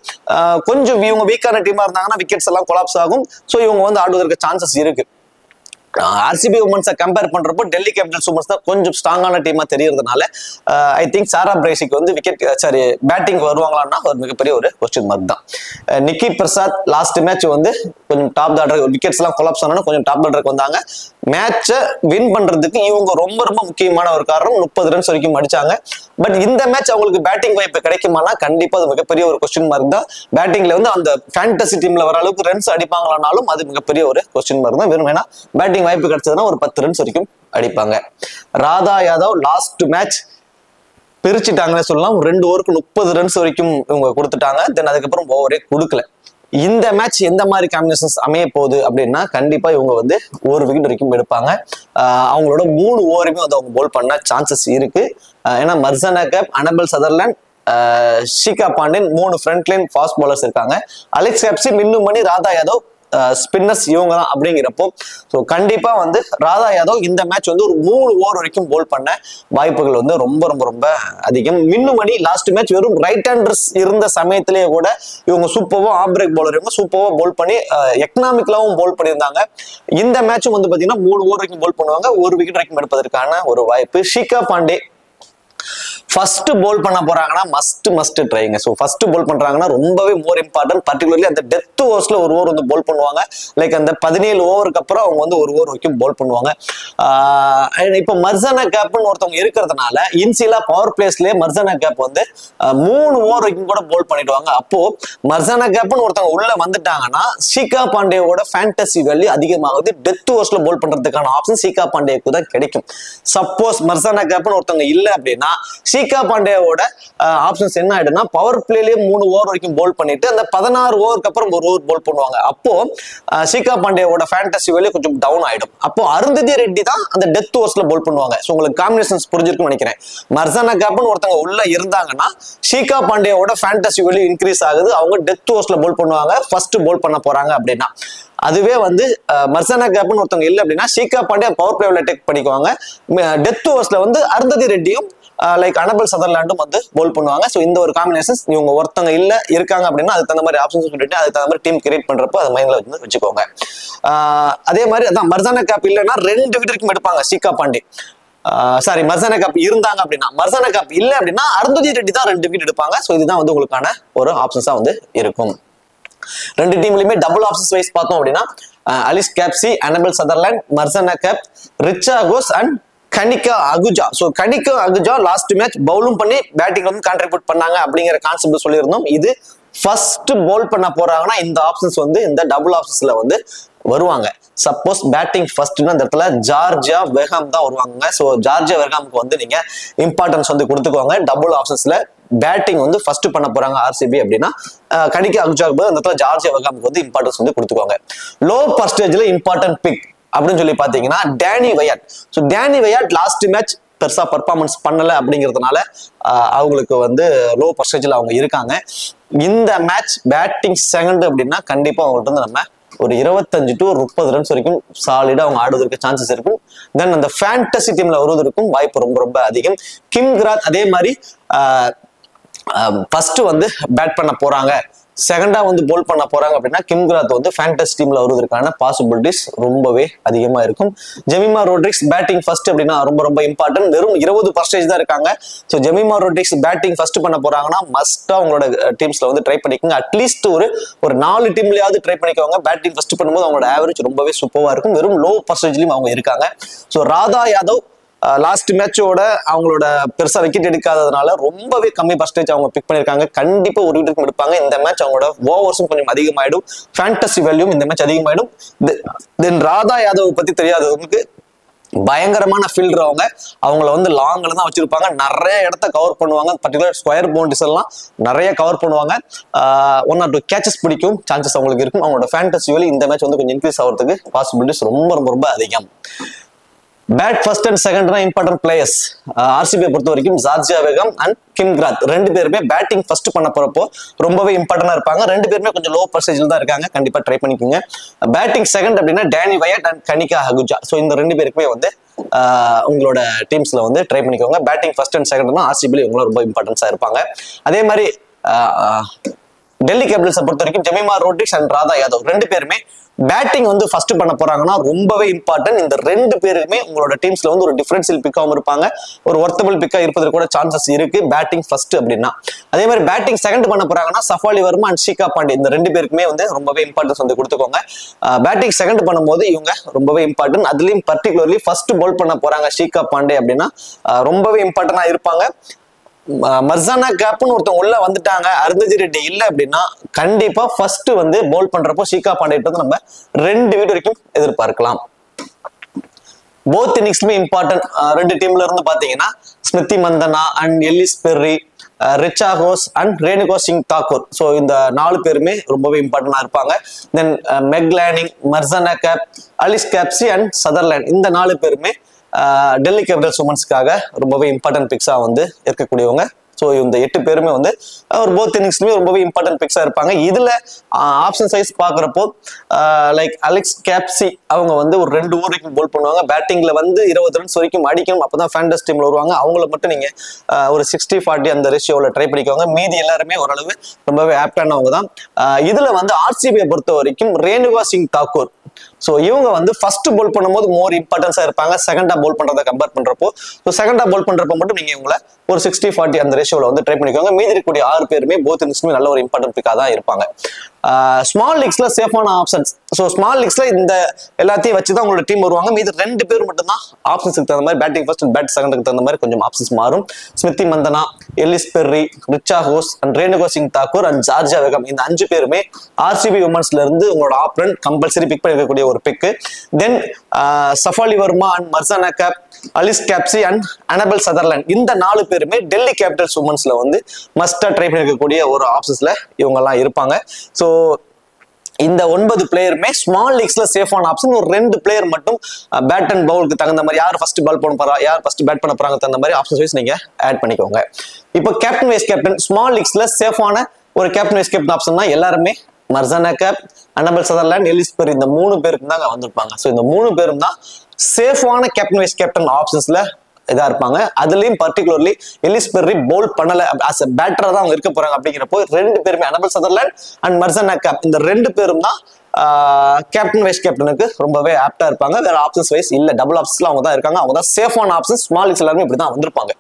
கொஞ்சம் இவங்க வீக்கான டீமா இருந்தாங்கன்னா விக்கெட்ஸ் எல்லாம் கொலாப்ஸ் ஆகும். சோ இவங்க வந்து ஆடுவதற்கு சான்சஸ் இருக்கு. ஆர்சிபி உமன்ஸை கம்பேர் பண்றப்போ டெல்லி கேபிட்டல்ஸ் உமன்ஸ் தான் கொஞ்சம் ஸ்ட்ராங்கான டீமா தெரியறதுனால ஐ திங்க் சாரா பிரைசிக்கு வந்து பேட்டிங் வருவாங்களான்னா ஒரு மிகப்பெரிய ஒரு கொஸ்டின் மார்க் தான். நிக்கி பிரசாத் லாஸ்ட் மேட்ச் வந்து கொஞ்சம் டாப் ஆர்டர் விக்கெட்ஸ் எல்லாம் கொலாப்ஸ் ஆனாலும் கொஞ்சம் டாப் ஆர்டருக்கு வந்தாங்க. மேட்சை வின் பண்றதுக்கு இவங்க ரொம்ப ரொம்ப முக்கியமான ஒரு காரணம் 30 ரன்ஸ் வரைக்கும் அடிச்சாங்க. பட் இந்த மேட்ச் அவங்களுக்கு பேட்டிங் வாய்ப்பு கிடைக்குமானா கண்டிப்பா அது மிகப்பெரிய ஒரு கொஸ்டின் மார்க் தான். பேட்டிங்ல வந்து அந்த ஃபேண்டசி டீம்ல வர அளவுக்கு ரன்ஸ் அடிப்பாங்களானாலும் அது மிகப்பெரிய ஒரு கொஸ்டின் மார்க் தான். வெறும் வேணா பேட்டிங் வாய்ப்பு கிடைச்சதுன்னா ஒரு 10 ரன்ஸ் வரைக்கும் அடிப்பாங்க. ராதா யாதவ் லாஸ்ட் மேட்ச் பிரிச்சுட்டாங்கன்னு சொல்லலாம். 2 ஓவருக்கு 30 ரன்ஸ் வரைக்கும் இவங்க கொடுத்துட்டாங்க. தென் அதுக்கப்புறம் ஓவரே கொடுக்கல. இந்த மேட்ச் எந்த மாதிரி காம்பினேஷன்ஸ் அமைய போகுது அப்படின்னா கண்டிப்பா இவங்க வந்து 1 விக்கெட் வரைக்கும் எடுப்பாங்க. அவங்களோட 3 ஓவருமே வந்து அவங்க போல் பண்ண சான்சஸ் இருக்கு. ஏன்னா Marizanne Kapp, Annabel Sutherland, Shikha Pandian 3 front line fast bowlers இருக்காங்க. Alex Capsey, Minnu Mani, Radha Yadav spinners இவங்க தான் அப்படிங்கிறப்போ ஸோ கண்டிப்பா வந்து ராதா யாதவ் இந்த மேட்ச் வந்து ஒரு 3 ஓவர் வரைக்கும் போல் பண்ண வாய்ப்புகள் வந்து ரொம்ப ரொம்ப ரொம்ப அதிகம். மின்னுமணி லாஸ்ட் மேட்ச் வெறும் ரைட் ஹேண்டர்ஸ் இருந்த சமயத்திலேயே கூட இவங்க சூப்பர்வா ஆஃப் பிரேக் பவுலர் இவங்க சூப்பர்வா போல் பண்ணி எக்கனாமிக்கலாவும் போல் பண்ணியிருந்தாங்க. இந்த மேட்சும் வந்து பாத்தீங்கன்னா 3 ஓவர் வரைக்கும் போல் பண்ணுவாங்க. 1 விக்கெட் வரைக்கும் எடுப்பதற்கான ஒரு வாய்ப்பு. ஷிகா பாண்டே ஃபர்ஸ்ட் போல் பண்ண போறாங்கன்னா மஸ்ட் ட்ரைங்க. ஸோ ஃபர்ஸ்ட் போல் பண்றாங்கன்னா ரொம்பவே மோர் இம்பார்ட்டன்ட். பர்டிகுலர்லி அந்த டெத் ஓவர்ஸ்ல 1 ஓவர் வந்து போல் பண்ணுவாங்க. லைக் அந்த 17 ஓவருக்கு அப்புறம் அவங்க வந்து 1 ஓவர் வரைக்கும் போல் பண்ணுவாங்க. இப்போ மர்சானா கேப்னு ஒருத்தவங்க இருக்கிறதுனால இன்சிலா பவர் பிளேஸ்லயே மர்சானா கேப் வந்து 3 ஓவர் வரைக்கும் கூட போல் பண்ணிடுவாங்க. அப்போ மர்சானா கேப்னு ஒருத்தவங்க உள்ள வந்துட்டாங்கன்னா ஷிகா பாண்டேவோட ஃபேண்டசி வேல்யூ அதிகமாகுது. டெத் ஓவர்ஸ்ல போல் பண்றதுக்கான ஆப்ஷன் ஷிகா பாண்டேக்கு தான் கிடைக்கும். சப்போஸ் மர்சானா கேப்னு ஒருத்தவங்க இல்லை அப்படின்னா ஷிகா பாண்டேவோட ஆப்ஷன்ஸ் என்ன ஆயிடும்னா பவர் பிளேலயே 3 ஓவர் வரைக்கும் போல் பண்ணிட்டு அந்த 16 ஓவருக்கு அப்புறம் 1 ஓவர் போல் பண்ணுவாங்க. அப்போ ஷிகா பாண்டேவோட ஃபேண்டசி வேல்யூ கொஞ்சம் டவுன் ஆயிடும். அப்போ அருந்ததி ரெட்டி தான் அந்த டெத் ஓவர்ஸ்ல போல் பண்ணுவாங்க. ஸோ உங்களுக்கு காம்பினேஷன்ஸ் புரிஞ்சிருக்குன்னு நினைக்கிறேன். மர்சானா கேப்னு ஒருத்தவங்க உள்ள இருந்தாங்கன்னா ஷிகா பாண்டேவோட ஃபேண்டசி வேல்யூ இன்க்ரீஸ் ஆகுது. அவங்க டெத் ஓவர்ஸ்ல போல் பண்ணுவாங்க ஃபர்ஸ்ட் போல் பண்ண போறாங்க அப்படின்னா. அதுவே வந்து மர்சானா கேப்னு ஒருத்தவங்க இல்லை அப்படின்னா ஷிகா பாண்டே பவர் பிளேல டேக் பண்ணிக்குவாங்க. டெத் ஓவர்ஸ்ல வந்து அருந்ததி ரெட்டியும் லைக் அனபல் சதர்லாண்டும் வந்து போல் பண்ணுவாங்க. ஸோ இந்த ஒரு காம்பினேஷன்ஸ் இவங்க ஒருத்தவங்க இல்ல இருக்காங்க அப்படின்னா அதுக்கு தகுந்த மாதிரி ஆப்ஷன்ஸ் சொல்லிட்டு அதுக்கு தகுந்த மாதிரி டீம் கிரியேட் பண்றப்போ அது மைண்ட்ல வந்து வச்சுக்கோங்க. அதே மாதிரி அதான் மர்சானா கேப் இல்லைன்னா 2 விக்கெட் வரைக்கும் எடுப்பாங்க ஷிகா பாண்டே. சாரி மர்சானா கேப் இருந்தாங்க அப்படின்னா. மர்சானா கேப் இல்லை அப்படின்னா அருந்ததி ரெட்டி தான் 2 விக்கெட் எடுப்பாங்க. ஸோ இதுதான் வந்து உங்களுக்கான ஒரு ஆப்ஷன்ஸா வந்து இருக்கும். 2 டீம்லயுமே டபுள் ஆப்ஷன்ஸ் வைஸ் பார்த்தோம் அப்படின்னா அலிஸ் கேப்சி, Annabelle Sutherland, மர்சானா gap, ரிச்சாகோஸ் and Kanika Ahuja. So Kanika Ahuja last match பவுலும் பண்ணி பேட்டிங் வந்து கான்ட்ரிபியூட் பண்ணாங்க அப்படிங்கிற கான்செப்ட் சொல்லியிருந்தோம். இது ஃபர்ஸ்ட் போல் பண்ண போறாங்கன்னா இந்த ஆப்ஷன்ஸ் வந்து இந்த டபுள் ஆப்ஷன்ஸ்ல வந்து வருவாங்க. சப்போஸ் பேட்டிங் ஃபர்ஸ்ட்னா அந்த இடத்துல ஜார்ஜியா வெர்ஹாம் தான் வருவாங்க. ஸோ ஜார்ஜியா வெர்ஹாமுக்கு வந்து நீங்க இம்பார்ட்டன்ஸ் வந்து கொடுத்துக்கோங்க. டபுள் ஆப்ஷன்ஸ்ல பேட்டிங் வந்து ஃபர்ஸ்ட் பண்ண போறாங்க ஆர்சிபி அப்படின்னா கணிக்க அகுஜாக்கு அந்த இடத்துல ஜார்ஜியா வெர்ஹாமுக்கு வந்து இம்பார்ட்டன்ஸ் வந்து கொடுத்துக்கோங்க. லோ பர்சன்டேஜ்ல இம்பார்ட்டன்ட் பிக் அப்படின்னு சொல்லி பாத்தீங்கன்னா Danny Wyatt. So Danny Wyatt last match பெருசா பர்ஃபார்மன்ஸ் பண்ணல அப்படிங்கிறதுனால அவங்களுக்கு வந்து லோ பர்சன்டேஜ்ல அவங்க இருக்காங்க. இந்த மேட்ச் பேட்டிங் செகண்ட் அப்படின்னா கண்டிப்பா அவங்கள்ட்ட வந்து நம்ம ஒரு 25 to 30 ரன்ஸ் வரைக்கும் சாலிடா அவங்க ஆடுவதற்கு சான்சஸ் இருக்கும். தென் அந்த ஃபேண்டசி டீம்ல வருவதற்கும் வாய்ப்பு ரொம்ப ரொம்ப அதிகம். கிம் கிராத் அதே மாதிரி ஃபர்ஸ்ட் வந்து பேட் பண்ண போறாங்க, செகண்டா வந்து போல் பண்ண போறாங்க அப்படின்னா கிம் கிராத் வந்து ஃபேண்டசி டீம்ல வருவதற்கான பாசிபிலிட்டிஸ் ரொம்பவே அதிகமா இருக்கும். ஜெமிமா ரோட்ரிக்ஸ் பேட்டிங் ஃபர்ஸ்ட் அப்படின்னா ரொம்ப ரொம்ப இம்பார்ட்டன்ட். வெறும் 20% தான் இருக்காங்க. So Jemimah Rodrigues batting first பண்ண போறாங்கன்னா மஸ்டா உங்களோட டீம்ஸ்ல வந்து ட்ரை பண்ணிக்கோங்க. அட்லீஸ்ட் ஒரு 4 டீம்லயாவது ட்ரை பண்ணிக்கோங்க. பேட்டிங் ஃபர்ஸ்ட் பண்ணும்போது அவங்களோட ஆவரேஜ் ரொம்பவே சூப்பரா இருக்கும். வெறும் லோ பர்சன்டேஜ்லயும் அவங்க இருக்காங்க. ஸோ ராதா யாதவ் லாஸ்ட் மேட்சோட அவங்களோட பெருசா விக்கெட் எடுக்காததுனால ரொம்பவே கம்மி பர்சன்டேஜ் அவங்க பிக் பண்ணிருக்காங்க. கண்டிப்பா ஒரு விக்கெட் எடுப்பாங்க. இந்த மேட்ச் அவங்களோட ஓவர்ஸும் கொஞ்சம் அதிகமாயிடும், ஃபேண்டசி வேல்யூம் இந்த மேட்ச் அதிகமாயிடும். தென் ராதா யாதவ் பத்தி தெரியாதவங்களுக்கு பயங்கரமான ஃபீல்டர் அவங்கள வந்து லாங்ல தான் வச்சிருப்பாங்க. நிறைய இடத்த கவர் பண்ணுவாங்க. பர்டிகுலர் ஸ்கொயர் பவுண்டரிஸ் எல்லாம் நிறைய கவர் பண்ணுவாங்க. 1 or 2 கேச்சஸ் பிடிக்கும் சான்சஸ் அவங்களுக்கு இருக்கும். அவங்களோட ஃபேண்டசி வேல்யூ இந்த மேட்ச் வந்து கொஞ்சம் இன்க்ரீஸ் ஆகிறதுக்கு பாசிபிலிட்டிஸ் ரொம்ப ரொம்ப ரொம்ப அதிகம். பேட் ஃபர்ஸ்ட் அண்ட் செகண்ட்னா இம்பார்ட்டன்ட் பிளேயர்ஸ் ஆர்சிபியை பொறுத்த வரைக்கும் ஜார்ஜியா வெர்ஹாம் அண்ட் கிம் கிராத் 2 பேருமே பேட்டிங் ஃபர்ஸ்ட் பண்ண போறப்போ ரொம்பவே இம்பார்ட்டன்டா இருப்பாங்க. 2 பேருமே கொஞ்சம் லோ பர்சன்டேஜ்ல தான் இருக்காங்க. கண்டிப்பா ட்ரை பண்ணிக்கோங்க. பேட்டிங் செகண்ட் அப்படின்னா Danny Wyatt and Kanika Ahuja. So இந்த 2 பேருக்குமே வந்து உங்களோட டீம்ஸ்ல வந்து ட்ரை பண்ணிக்கோங்க. பேட்டிங் ஃபர்ஸ்ட் அண்ட் செகண்ட்னா ஆர்சிபி இவங்களும் ரொம்ப இம்பார்ட்டன்ஸா இருப்பாங்க. அதே மாதிரி டெல்லி கேபிட்டல்ஸை பொறுத்த வரைக்கும் ஜெமிமா ரோட்ரிக்ஸ் அண்ட் ராதா யாதவ் 2 பேருமே பேட்டிங் வந்து ஃபர்ஸ்ட் பண்ண போறாங்கன்னா ரொம்பவே இம்பார்ட்டன்ட். இந்த 2 பேருமே உங்களோட டீம்ஸ்ல வந்து ஒரு டிஃபரன்ஷியல் பிக்காவும் இருப்பாங்க. ஒரு ஒர்த்தபிள் பிக்கா இருப்பதற்கு கூட சான்சஸ் இருக்கு பேட்டிங் ஃபர்ஸ்ட் அப்படின்னா. அதே மாதிரி பேட்டிங் செகண்ட் பண்ண போறாங்கன்னா சஃபாலி வர்மா அண்ட் ஷிகா பாண்டே இந்த 2 பேருக்குமே வந்து ரொம்பவே இம்பார்ட்டன்ஸ் வந்து கொடுத்துக்கோங்க. பேட்டிங் செகண்ட் பண்ணும்போது இவங்க ரொம்பவே இம்பார்ட்டன்ட். அதுலயும் பர்டிகுலர்லி ஃபர்ஸ்ட் பால் பண்ண போறாங்க ஷிகா பாண்டே அப்படின்னா ரொம்பவே இம்பார்ட்டன்டா இருப்பாங்க. மர்சானா கேப்னு ஒருத்தவங்க உள்ள வந்துட்டாங்க, அருந்ததி ரெட்டி இல்ல அப்படின்னா கண்டிப்பா ஃபர்ஸ்ட் வந்து போல் பண்றப்போ ஷிகா பாண்டே வந்து நம்ம 2 விக்கெட் வரைக்கும் எதிர்பார்க்கலாம். Both இன்னிங்ஸ்லுமே important. 2 டீம்ல இருந்து பாத்தீங்கன்னா Smriti Mandhana and Ellyse Perry, Richa Ghosh and Renuka Singh Thakur. So இந்த 4 பேருமே ரொம்பவே இம்பார்ட்டன்டா இருப்பாங்க. Then Meg Lanning, Marizanne Kapp, Alice Capsey and Sutherland இந்த 4 பேருமே டெல்லி கேபிட்டல்ஸ் உமன்ஸ்க்காக ரொம்பவே இம்பார்ட்டன்ட் பிக்ஸா வந்து இருக்கக்கூடியவங்க. ஸோ இந்த 8 பேருமே வந்து ஒரு போத் இன்னிங்ஸ்லுமே ரொம்பவே இம்பார்ட்டன்ட் பிக்ஸா இருப்பாங்க. இதுல ஆப்ஷன் சைஸ் பாக்குறப்போ லைக் அலெக்ஸ் கேப்சி அவங்க வந்து ஒரு 2 ஓவர் வரைக்கும் போல் பண்ணுவாங்க. பேட்டிங்ல வந்து 20 ரன்ஸ் வரைக்கும் அடிக்கணும், அப்பதான் ஃபேண்டஸ் டீம்ல வருவாங்க. அவங்கள மட்டும் நீங்க ஒரு 60-40 அந்த ரேஷியோல ட்ரை பண்ணிக்கோங்க. மீதி எல்லாருமே ஓரளவு ரொம்பவே ஆப்டானவங்க தான். இதுல வந்து ஆர்சிபியை பொறுத்த வரைக்கும் ரேணுகா சிங் தாக்கூர். ஸோ இவங்க வந்து ஃபர்ஸ்ட் போல் பண்ணும்போது மோர் இம்பார்ட்டன்ஸா இருப்பாங்க செகண்டா போல் பண்றதை கம்பேர் பண்றப்போ. ஸோ செகண்டா போல் பண்றப்போ மட்டும் நீங்க இவங்களை ஒரு 60-40 அந்த ரேஷியோல வந்து ட்ரை பண்ணிக்கோங்க. மீதி இருக்கக்கூடிய 6 பேருமே போத் இன்னிங்ஸ்லுமே நல்ல ஒரு இம்பார்ட்டன்ட் பிக்கா தான் இருப்பாங்க. ஸ்மால் லீக்ஸ்ல சேஃபான ஆப்ஷன்ஸ். ஸோ ஸ்மால் லீக்ஸ்ல இந்த எல்லாத்தையும் வச்சுதான் உங்களோட டீம் வருவாங்க. மீது 2 பேர் மட்டும் தான் ஆப்ஷன்ஸ்க்கு தகுந்த மாதிரி பேட்டிங் ஃபர்ஸ்ட் அண்ட் பேட் செகண்டுக்கு தகுந்த மாதிரி கொஞ்சம் ஆப்ஷன்ஸ் மாறும். Smriti Mandhana, Ellyse Perry, Richa Ghosh and Renuka Singh Thakur and Georgia Wareham இந்த 5 பேருமே ஆர்சிபி உமன்ஸ்ல இருந்து உங்களோட ஆப்ரன் கம்பல்சரி பிக் பண்ணிருக்கக்கூடிய ஒரு pick. Then Shafali Verma and Marizanne Kapp, Alice Capsey and Annabel Sutherland இந்த 4 பேருமே டெல்லி கேபிட்டல்ஸ் உமன்ஸ்ல வந்து மஸ்டா ட்ரை பண்ணிருக்கக்கூடிய ஒரு ஆப்ஷன்ஸ்ல இவங்க எல்லாம் இருப்பாங்க. ஸோ இந்த 9 பிளேயருமே ஸ்மால் லீக்ஸ்ல சேஃபான ஆப்ஷன். ஒரு 2 பிளேயர் மட்டும் பேட் அண்ட் பவுலுக்கு தகுந்த மாதிரி யார் ஃபர்ஸ்ட் பால் பண்ண போறா, யார் ஃபர்ஸ்ட் பேட் பண்ண போறாங்க தகுந்த மாதிரி ஆப்ஷன்ஸ் வைஸ் நீங்க ஆட் பண்ணிக்கோங்க. இப்போ கேப்டன் வைஸ் கேப்டன் ஸ்மால் லீக்ஸ்ல சேஃபான ஒரு கேப்டன் வைஸ் கேப்டன் ஆப்ஷன் தான் எல்லாருமே Marizanne Kapp, Annabel Sutherland, Ellyse Perry இந்த 3 பேருக்கு தான் வந்திருப்பாங்க. ஸோ இந்த 3 பேரும் தான் சேஃபான கேப்டன் வைஸ் கேப்டன் ஆப்ஷன்ஸ்ல இதா இருப்பாங்க. அதுலயும் பர்டிகுலர்லி எல்லிஸ் பெர்ரி போல் பண்ணல as a பேட்டரா தான் அவங்க இருக்க போறாங்க. அப்படிங்கிறப்போ 2 பேருமே Annabel Sutherland and Marizanne gap இந்த 2 பேரும் தான் கேப்டன் வைஸ் கேப்டனுக்கு ரொம்பவே ஆப்டா இருப்பாங்க. வேற ஆப்ஷன்ஸ் வைஸ் இல்ல, டபுள் ஆப்ஷன்ஸ்ல அவங்க தான் இருக்காங்க. அவங்க தான் சேஃபான ஆப்ஷன்ஸ். ஸ்மால் லீக்ஸ் எல்லாருமே இப்படிதான் வந்திருப்பாங்க.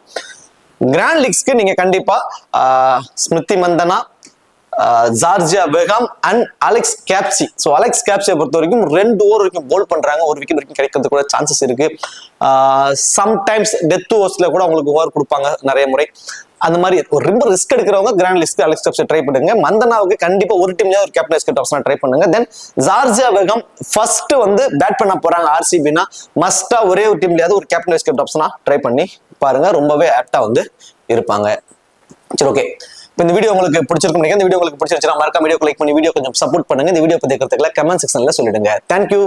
கிராண்ட் லீக்ஸ்க்கு நீங்க கண்டிப்பா Smriti Mandhana, Georgia Wareham and Alex Capsey. So Alex கேப்சியை பொறுத்த வரைக்கும் 2 ஓவர் வரைக்கும் போல் பண்றாங்க. ஒரு விக்கெட் வரைக்கும் கிடைக்கிறது கூட சான்சஸ் இருக்கு. சம்டைம்ஸ் டெத் ஓவர்ஸ்ல கூட அவங்களுக்கு ஓவர் கொடுப்பாங்க நிறைய முறை. அந்த மாதிரி ஒரு ரொம்ப ரிஸ்க் எடுக்கிறவங்க grand list Alex steps try பண்ணுங்க. மந்தனாவுக்கு கண்டிப்பா ஒரு டீம்ல ஒரு கேப்டன் வைஸ் கேப்டன் ட்ரை பண்ணுங்க. தென் ஜார்ஜியா பெகம் ஃபர்ஸ்ட் வந்து பேட் பண்ண போறாங்க ஆர்சிபினா மஸ்டா ஒரே ஒரு டீம்லயாவது ஒரு கேப்டன் வைஸ் கேப்டன் ட்ரை பண்ணி பாருங்க, ரொம்பவே ஆப்டா வந்து இருப்பாங்க. சரி, ஓகே. இப்போ இந்த வீடியோ உங்களுக்கு பிடிச்சிருக்கும் நினைக்கிறேன். இந்த வீடியோ உங்களுக்கு பிடிச்சிருச்சுன்னா மறக்காம வீடியோ லைக் பண்ணி வீடியோ கொஞ்சம் சப்போர்ட் பண்ணுங்க. இந்த வீடியோ பத்தி கமெண்ட் செக்ஷன்ல சொல்லிடுங்க. தேங்க்யூ.